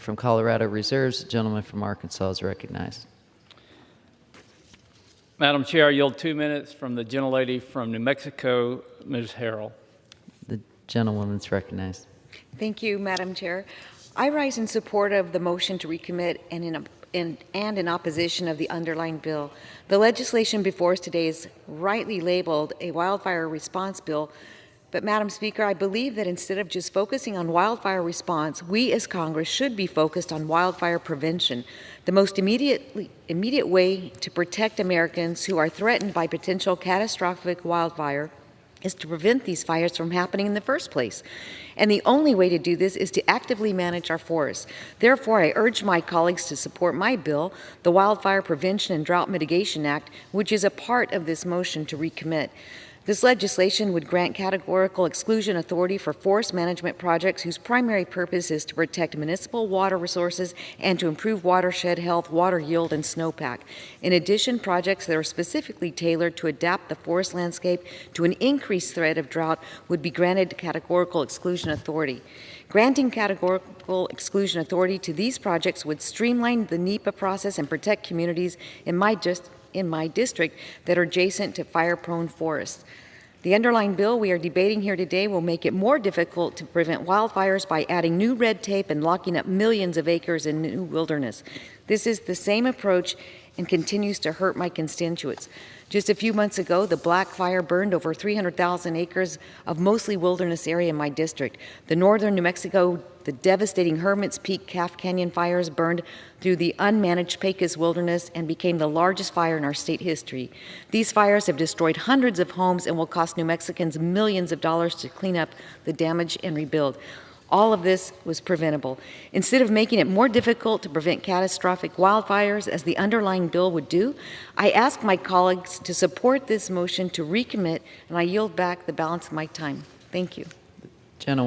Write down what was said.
from Colorado reserves. The gentleman from Arkansas is recognized. Madam Chair, I yield 2 minutes from the gentlelady from New Mexico, Ms. Herrell. The gentlewoman is recognized. Thank you, Madam Chair. I rise in support of the motion to recommit and in opposition of the underlying bill. The legislation before us today is rightly labeled a wildfire response bill, but Madam Speaker, I believe that instead of just focusing on wildfire response, we as Congress should be focused on wildfire prevention. The most immediate way to protect Americans who are threatened by potential catastrophic wildfire is to prevent these fires from happening in the first place. And the only way to do this is to actively manage our forests. Therefore, I urge my colleagues to support my bill, the Wildfire Prevention and Drought Mitigation Act, which is a part of this motion to recommit. This legislation would grant categorical exclusion authority for forest management projects whose primary purpose is to protect municipal water resources and to improve watershed health, water yield, and snowpack. In addition, projects that are specifically tailored to adapt the forest landscape to an increased threat of drought would be granted categorical exclusion authority. Granting categorical exclusion authority to these projects would streamline the NEPA process and protect communities in my district that are adjacent to fire-prone forests. The underlying bill we are debating here today will make it more difficult to prevent wildfires by adding new red tape and locking up millions of acres in new wilderness. This is the same approach and continues to hurt my constituents. Just a few months ago, the Black Fire burned over 300,000 acres of mostly wilderness area in my district. The northern New Mexico, the devastating Hermit's Peak Calf Canyon fires burned through the unmanaged Pecos wilderness and became the largest fire in our state history. These fires have destroyed hundreds of homes and will cost New Mexicans millions of dollars to clean up the damage and rebuild. All of this was preventable. Instead of making it more difficult to prevent catastrophic wildfires, as the underlying bill would do, I ask my colleagues to support this motion to recommit, and I yield back the balance of my time. Thank you. Gentlewoman.